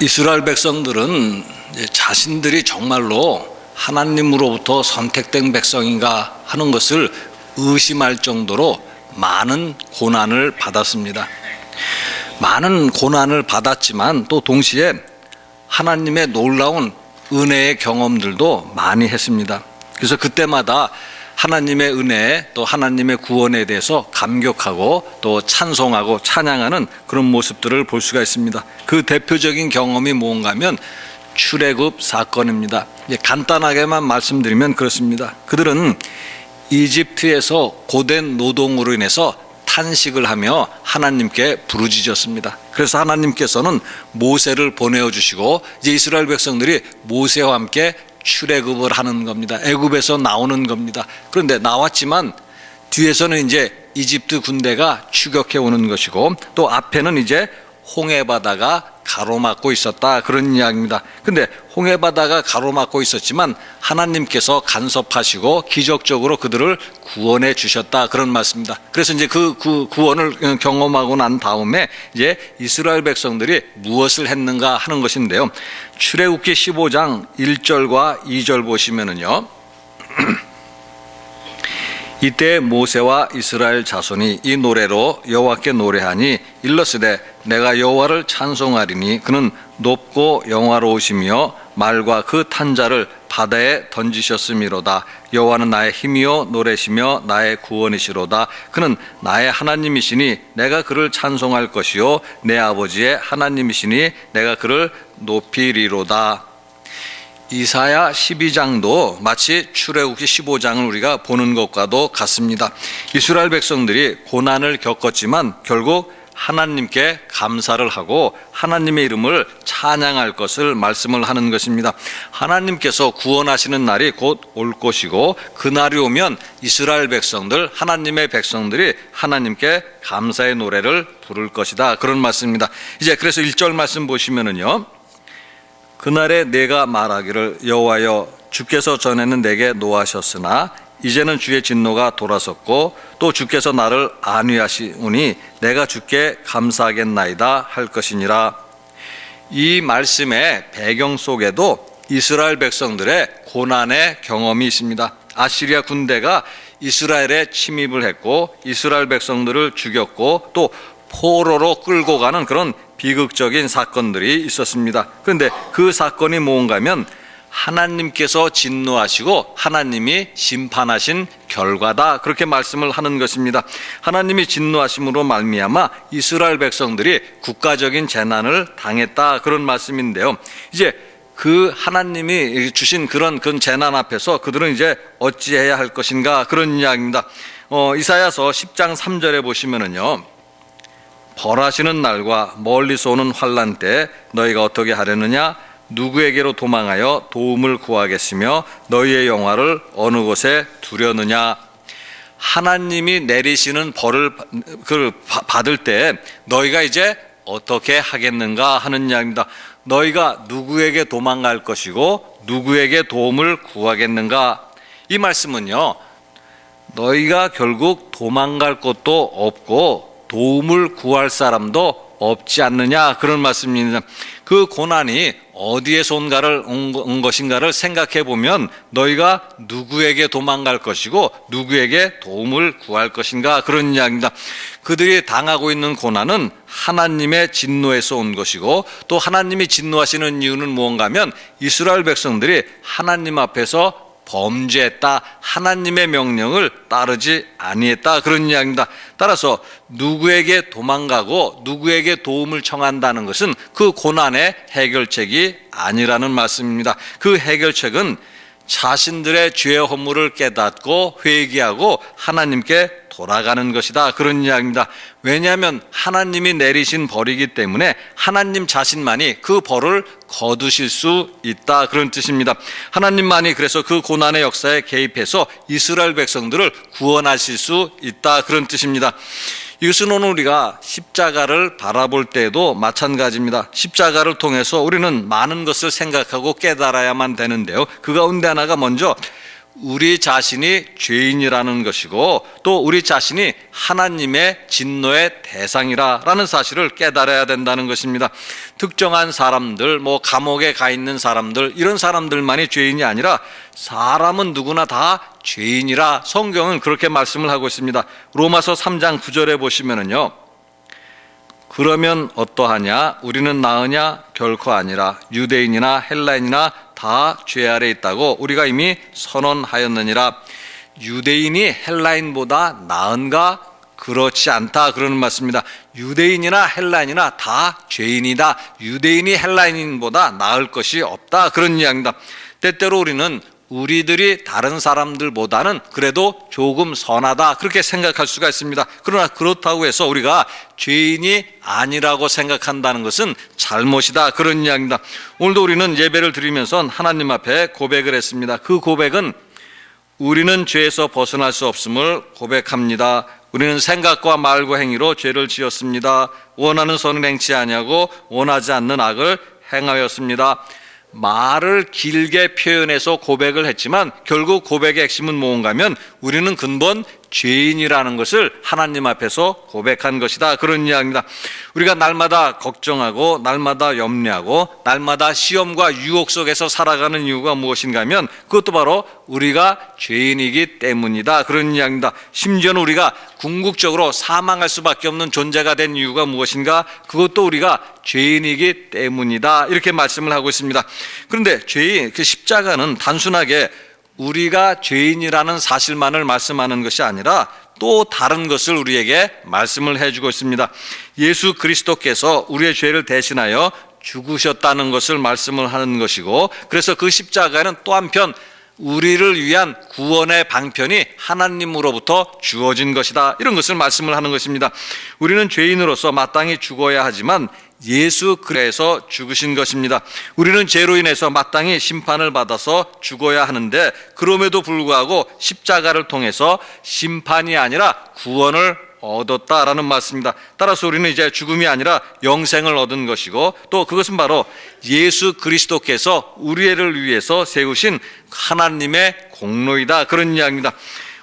이스라엘 백성들은 자신들이 정말로 하나님으로부터 선택된 백성인가 하는 것을 의심할 정도로 많은 고난을 받았습니다. 많은 고난을 받았지만 또 동시에 하나님의 놀라운 은혜의 경험들도 많이 했습니다. 그래서 그때마다 하나님의 은혜에 또 하나님의 구원에 대해서 감격하고 또 찬송하고 찬양하는 그런 모습들을 볼 수가 있습니다. 그 대표적인 경험이 뭔가 하면 출애굽 사건입니다. 간단하게만 말씀드리면 그렇습니다. 그들은 이집트에서 고된 노동으로 인해서 탄식을 하며 하나님께 부르짖었습니다. 그래서 하나님께서는 모세를 보내어 주시고 이제 이스라엘 백성들이 모세와 함께 출애굽을 하는 겁니다. 애굽에서 나오는 겁니다. 그런데 나왔지만 뒤에서는 이제 이집트 군대가 추격해 오는 것이고 또 앞에는 이제 홍해바다가 가로막고 있었다, 그런 이야기입니다. 근데 홍해바다가 가로막고 있었지만 하나님께서 간섭하시고 기적적으로 그들을 구원해 주셨다, 그런 말씀입니다. 그래서 이제 그 구원을 경험하고 난 다음에 이제 이스라엘 백성들이 무엇을 했는가 하는 것인데요. 출애굽기 15장 1절과 2절 보시면은요. 이때 모세와 이스라엘 자손이 이 노래로 여호와께 노래하니 일러스되 내가 여호와를 찬송하리니 그는 높고 영화로우시며 말과 그 탄 자를 바다에 던지셨음이로다. 여호와는 나의 힘이요 노래시며 나의 구원이시로다. 그는 나의 하나님이시니 내가 그를 찬송할 것이요 내 아버지의 하나님이시니 내가 그를 높이리로다. 이사야 12장도 마치 출애굽기 15장을 우리가 보는 것과도 같습니다. 이스라엘 백성들이 고난을 겪었지만 결국 하나님께 감사를 하고 하나님의 이름을 찬양할 것을 말씀을 하는 것입니다. 하나님께서 구원하시는 날이 곧 올 것이고 그 날이 오면 이스라엘 백성들, 하나님의 백성들이 하나님께 감사의 노래를 부를 것이다, 그런 말씀입니다. 이제 그래서 1절 말씀 보시면은요. 그날에 내가 말하기를 여호와여 주께서 전에는 내게 노하셨으나 이제는 주의 진노가 돌아섰고 또 주께서 나를 안위하시오니 내가 주께 감사하겠나이다 할 것이니라. 이 말씀의 배경 속에도 이스라엘 백성들의 고난의 경험이 있습니다. 아시리아 군대가 이스라엘에 침입을 했고 이스라엘 백성들을 죽였고 또 포로로 끌고 가는 그런 비극적인 사건들이 있었습니다. 그런데 그 사건이 뭔가 하면 하나님께서 진노하시고 하나님이 심판하신 결과다, 그렇게 말씀을 하는 것입니다. 하나님이 진노하심으로 말미암아 이스라엘 백성들이 국가적인 재난을 당했다, 그런 말씀인데요. 이제 그 하나님이 주신 그런 재난 앞에서 그들은 이제 어찌해야 할 것인가, 그런 이야기입니다. 이사야서 10장 3절에 보시면은요. 벌하시는 날과 멀리서 오는 환난 때 너희가 어떻게 하려느냐? 누구에게로 도망하여 도움을 구하겠으며 너희의 영화를 어느 곳에 두려느냐? 하나님이 내리시는 벌을 받을 때 너희가 이제 어떻게 하겠는가 하는 이야기입니다. 너희가 누구에게 도망갈 것이고 누구에게 도움을 구하겠는가? 이 말씀은요, 너희가 결국 도망갈 곳도 없고 도움을 구할 사람도 없지 않느냐, 그런 말씀입니다. 그 고난이 어디에서 온 것인가를 생각해 보면 너희가 누구에게 도망갈 것이고 누구에게 도움을 구할 것인가, 그런 이야기입니다. 그들이 당하고 있는 고난은 하나님의 진노에서 온 것이고 또 하나님이 진노하시는 이유는 무언가 하면 이스라엘 백성들이 하나님 앞에서 범죄했다, 하나님의 명령을 따르지 아니했다, 그런 이야기입니다. 따라서 누구에게 도망가고 누구에게 도움을 청한다는 것은 그 고난의 해결책이 아니라는 말씀입니다. 그 해결책은 자신들의 죄의 허물을 깨닫고 회개하고 하나님께 돌아가는 것이다, 그런 이야기입니다. 왜냐하면 하나님이 내리신 벌이기 때문에 하나님 자신만이 그 벌을 거두실 수 있다, 그런 뜻입니다. 하나님만이 그래서 그 고난의 역사에 개입해서 이스라엘 백성들을 구원하실 수 있다, 그런 뜻입니다. 이것은 오늘 우리가 십자가를 바라볼 때에도 마찬가지입니다. 십자가를 통해서 우리는 많은 것을 생각하고 깨달아야만 되는데요. 그 가운데 하나가 먼저 우리 자신이 죄인이라는 것이고 또 우리 자신이 하나님의 진노의 대상이라는 사실을 깨달아야 된다는 것입니다. 특정한 사람들, 감옥에 가 있는 사람들, 이런 사람들만이 죄인이 아니라 사람은 누구나 다 죄인이라 성경은 그렇게 말씀을 하고 있습니다. 로마서 3장 9절에 보시면은요, 그러면 어떠하냐? 우리는 나으냐? 결코 아니라 유대인이나 헬라인이나 다 죄 아래 있다고 우리가 이미 선언하였느니라. 유대인이 헬라인보다 나은가? 그렇지 않다, 그러는 말씀입니다. 유대인이나 헬라인이나 다 죄인이다. 유대인이 헬라인보다 나을 것이 없다, 그런 이야기입니다. 때때로 우리는 우리들이 다른 사람들보다는 그래도 조금 선하다, 그렇게 생각할 수가 있습니다. 그러나 그렇다고 해서 우리가 죄인이 아니라고 생각한다는 것은 잘못이다, 그런 이야기입니다. 오늘도 우리는 예배를 드리면서 하나님 앞에 고백을 했습니다. 그 고백은 우리는 죄에서 벗어날 수 없음을 고백합니다. 우리는 생각과 말과 행위로 죄를 지었습니다. 원하는 선을 행치 아니하고 원하지 않는 악을 행하였습니다. 말을 길게 표현해서 고백을 했지만 결국 고백의 핵심은 뭔가 하면 우리는 근본 죄인이라는 것을 하나님 앞에서 고백한 것이다, 그런 이야기입니다. 우리가 날마다 걱정하고 날마다 염려하고 날마다 시험과 유혹 속에서 살아가는 이유가 무엇인가 하면 그것도 바로 우리가 죄인이기 때문이다, 그런 이야기입니다. 심지어는 우리가 궁극적으로 사망할 수밖에 없는 존재가 된 이유가 무엇인가? 그것도 우리가 죄인이기 때문이다, 이렇게 말씀을 하고 있습니다. 그런데 죄인, 그 십자가는 단순하게 우리가 죄인이라는 사실만을 말씀하는 것이 아니라 또 다른 것을 우리에게 말씀을 해주고 있습니다. 예수 그리스도께서 우리의 죄를 대신하여 죽으셨다는 것을 말씀을 하는 것이고, 그래서 그 십자가에는 또 한편 우리를 위한 구원의 방편이 하나님으로부터 주어진 것이다, 이런 것을 말씀을 하는 것입니다. 우리는 죄인으로서 마땅히 죽어야 하지만 예수 그리스도에서 죽으신 것입니다. 우리는 죄로 인해서 마땅히 심판을 받아서 죽어야 하는데 그럼에도 불구하고 십자가를 통해서 심판이 아니라 구원을 얻었다라는 말씀입니다. 따라서 우리는 이제 죽음이 아니라 영생을 얻은 것이고 또 그것은 바로 예수 그리스도께서 우리를 위해서 세우신 하나님의 공로이다, 그런 이야기입니다.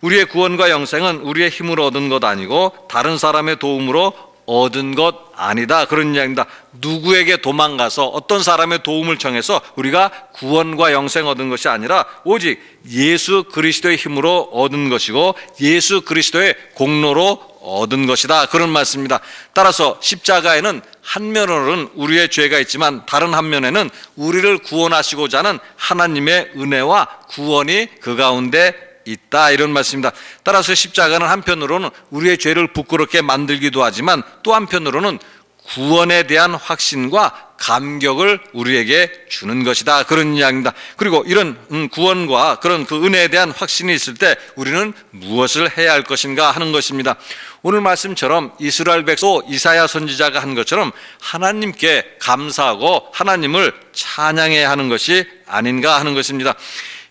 우리의 구원과 영생은 우리의 힘으로 얻은 것 아니고 다른 사람의 도움으로 얻은 것 아니다, 그런 이야기입니다. 누구에게 도망가서 어떤 사람의 도움을 청해서 우리가 구원과 영생 얻은 것이 아니라 오직 예수 그리스도의 힘으로 얻은 것이고 예수 그리스도의 공로로 얻은 것이다, 그런 말씀입니다. 따라서 십자가에는 한 면으로는 우리의 죄가 있지만 다른 한 면에는 우리를 구원하시고자 하는 하나님의 은혜와 구원이 그 가운데 있다, 이런 말씀입니다. 따라서 십자가는 한편으로는 우리의 죄를 부끄럽게 만들기도 하지만 또 한편으로는 구원에 대한 확신과 감격을 우리에게 주는 것이다, 그런 이야기입니다. 그리고 이런 구원과 그런 그 은혜에 대한 확신이 있을 때 우리는 무엇을 해야 할 것인가 하는 것입니다. 오늘 말씀처럼 이스라엘 백성 이사야 선지자가 한 것처럼 하나님께 감사하고 하나님을 찬양해야 하는 것이 아닌가 하는 것입니다.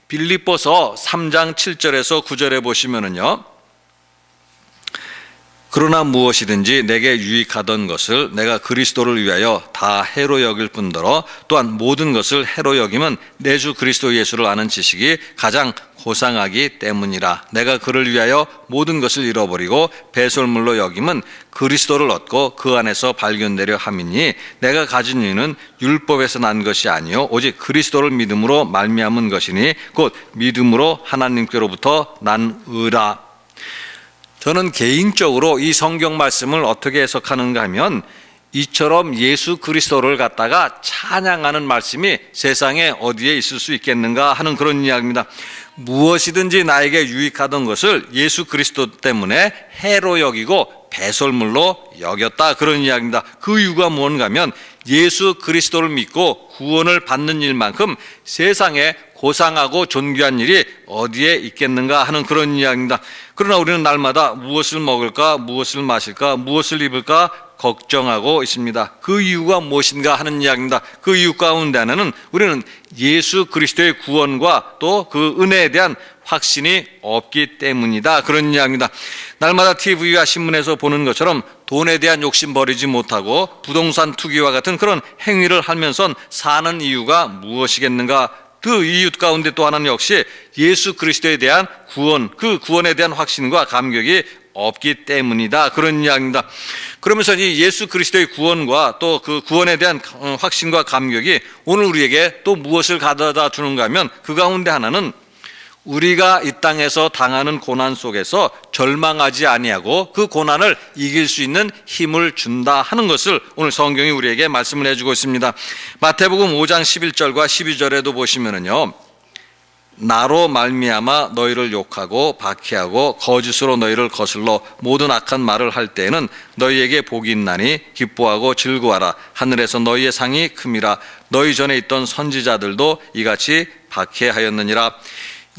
빌립보서 3장 7절에서 9절에 보시면은요, 그러나 무엇이든지 내게 유익하던 것을 내가 그리스도를 위하여 다 해로 여길 뿐더러 또한 모든 것을 해로 여김은 내 주 그리스도 예수를 아는 지식이 가장 고상하기 때문이라. 내가 그를 위하여 모든 것을 잃어버리고 배설물로 여김은 그리스도를 얻고 그 안에서 발견되려 함이니 내가 가진 이는 율법에서 난 것이 아니요 오직 그리스도를 믿음으로 말미암은 것이니 곧 믿음으로 하나님께로부터 난 의라. 저는 개인적으로 이 성경 말씀을 어떻게 해석하는가 하면 이처럼 예수 그리스도를 갖다가 찬양하는 말씀이 세상에 어디에 있을 수 있겠는가 하는 그런 이야기입니다. 무엇이든지 나에게 유익하던 것을 예수 그리스도 때문에 해로 여기고 배설물로 여겼다, 그런 이야기입니다. 그 이유가 뭔가 하면 예수 그리스도를 믿고 구원을 받는 일만큼 세상에 고상하고 존귀한 일이 어디에 있겠는가 하는 그런 이야기입니다. 그러나 우리는 날마다 무엇을 먹을까, 무엇을 마실까, 무엇을 입을까 걱정하고 있습니다. 그 이유가 무엇인가 하는 이야기입니다. 그 이유 가운데 하나는 우리는 예수 그리스도의 구원과 또 그 은혜에 대한 확신이 없기 때문이다, 그런 이야기입니다. 날마다 TV와 신문에서 보는 것처럼 돈에 대한 욕심 버리지 못하고 부동산 투기와 같은 그런 행위를 하면서 사는 이유가 무엇이겠는가? 그 이유 가운데 또 하나는 역시 예수 그리스도에 대한 구원, 그 구원에 대한 확신과 감격이 없기 때문이다. 그런 이야기입니다. 그러면서 이 예수 그리스도의 구원과 또 그 구원에 대한 확신과 감격이 오늘 우리에게 또 무엇을 가져다 주는가 하면 그 가운데 하나는 우리가 이 땅에서 당하는 고난 속에서 절망하지 아니하고 그 고난을 이길 수 있는 힘을 준다 하는 것을 오늘 성경이 우리에게 말씀을 해주고 있습니다. 마태복음 5장 11절과 12절에도 보시면은요, 나로 말미암아 너희를 욕하고 박해하고 거짓으로 너희를 거슬러 모든 악한 말을 할 때에는 너희에게 복이 있나니 기뻐하고 즐거워하라. 하늘에서 너희의 상이 큼이라. 너희 전에 있던 선지자들도 이같이 박해하였느니라.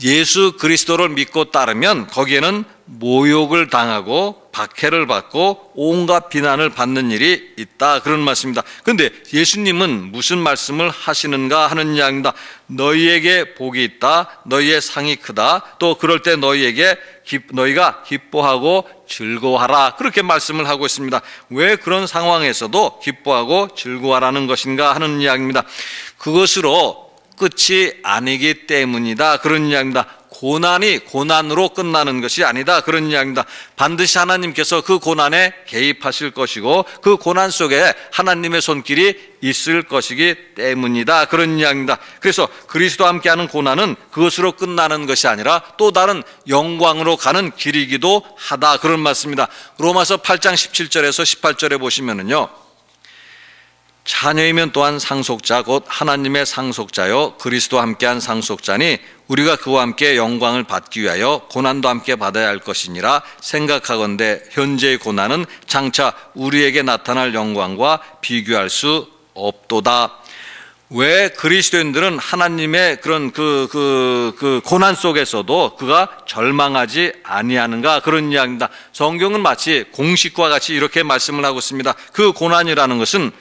예수 그리스도를 믿고 따르면 거기에는 모욕을 당하고 박해를 받고 온갖 비난을 받는 일이 있다, 그런 말씀입니다. 그런데 예수님은 무슨 말씀을 하시는가 하는 이야기입니다. 너희에게 복이 있다, 너희의 상이 크다, 또 그럴 때 너희가 기뻐하고 즐거워하라, 그렇게 말씀을 하고 있습니다. 왜 그런 상황에서도 기뻐하고 즐거워하라는 것인가 하는 이야기입니다. 그것으로 끝이 아니기 때문이다, 그런 이야기입니다. 고난이 고난으로 끝나는 것이 아니다, 그런 이야기입니다. 반드시 하나님께서 그 고난에 개입하실 것이고 그 고난 속에 하나님의 손길이 있을 것이기 때문이다, 그런 이야기입니다. 그래서 그리스도와 함께하는 고난은 그것으로 끝나는 것이 아니라 또 다른 영광으로 가는 길이기도 하다, 그런 말씀입니다. 로마서 8장 17절에서 18절에 보시면은요, 자녀이면 또한 상속자 곧 하나님의 상속자요 그리스도와 함께한 상속자니 우리가 그와 함께 영광을 받기 위하여 고난도 함께 받아야 할 것이니라. 생각하건대 현재의 고난은 장차 우리에게 나타날 영광과 비교할 수 없도다. 왜 그리스도인들은 하나님의 그런 그 고난 속에서도 그가 절망하지 아니하는가, 그런 이야기입니다. 성경은 마치 공식과 같이 이렇게 말씀을 하고 있습니다. 그 고난이라는 것은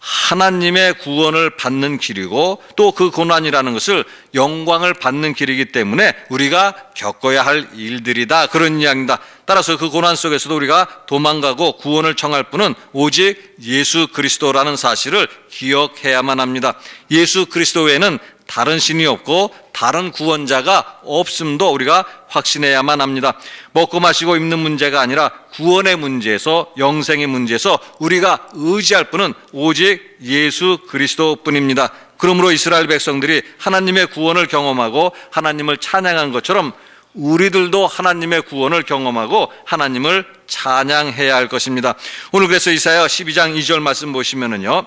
하나님의 구원을 받는 길이고 또 그 고난이라는 것을 영광을 받는 길이기 때문에 우리가 겪어야 할 일들이다, 그런 이야기입니다. 따라서 그 고난 속에서도 우리가 도망가고 구원을 청할 분은 오직 예수 그리스도라는 사실을 기억해야만 합니다. 예수 그리스도 외에는 다른 신이 없고 다른 구원자가 없음도 우리가 확신해야만 합니다. 먹고 마시고 입는 문제가 아니라 구원의 문제에서, 영생의 문제에서 우리가 의지할 분은 오직 예수 그리스도뿐입니다. 그러므로 이스라엘 백성들이 하나님의 구원을 경험하고 하나님을 찬양한 것처럼 우리들도 하나님의 구원을 경험하고 하나님을 찬양해야 할 것입니다. 오늘 그래서 이사야 12장 2절 말씀 보시면은요,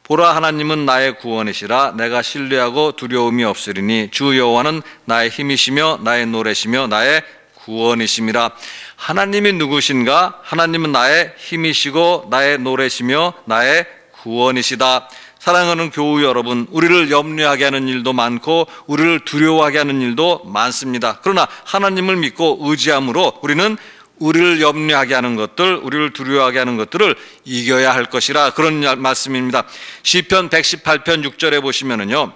보라, 하나님은 나의 구원이시라. 내가 신뢰하고 두려움이 없으리니 주 여호와는 나의 힘이시며 나의 노래시며 나의 구원이심이라. 하나님이 누구신가? 하나님은 나의 힘이시고 나의 노래시며 나의 구원이시다. 사랑하는 교우 여러분, 우리를 염려하게 하는 일도 많고 우리를 두려워하게 하는 일도 많습니다. 그러나 하나님을 믿고 의지함으로 우리는 우리를 염려하게 하는 것들, 우리를 두려워하게 하는 것들을 이겨야 할 것이라, 그런 말씀입니다. 시편 118편 6절에 보시면은요,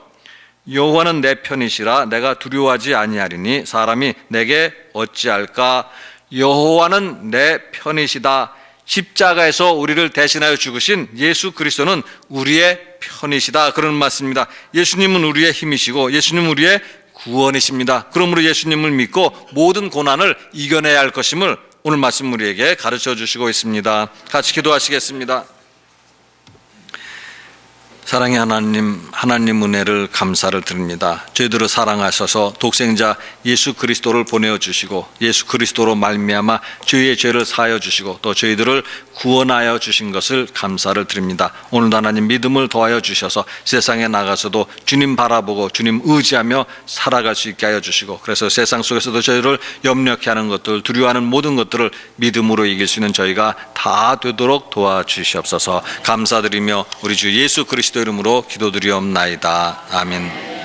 여호와는 내 편이시라. 내가 두려워하지 아니하리니 사람이 내게 어찌할까? 여호와는 내 편이시다. 십자가에서 우리를 대신하여 죽으신 예수 그리스도는 우리의 편이시다, 그런 말씀입니다. 예수님은 우리의 힘이시고 예수님은 우리의 구원이십니다. 그러므로 예수님을 믿고 모든 고난을 이겨내야 할 것임을 오늘 말씀 우리에게 가르쳐 주시고 있습니다. 같이 기도하시겠습니다. 사랑의 하나님 은혜를 감사를 드립니다. 저희들을 사랑하셔서 독생자 예수 그리스도를 보내주시고 예수 그리스도로 말미암아 저희의 죄를 사하여 주시고 또 저희들을 구원하여 주신 것을 감사를 드립니다. 오늘도 하나님 믿음을 더하여 주셔서 세상에 나가서도 주님 바라보고 주님 의지하며 살아갈 수 있게 하여 주시고, 그래서 세상 속에서도 저희를 염려케 하는 것들, 두려워하는 모든 것들을 믿음으로 이길 수 있는 저희가 다 되도록 도와주시옵소서. 감사드리며 우리 주 예수 그리스도 이름으로 기도드리옵나이다. 아멘.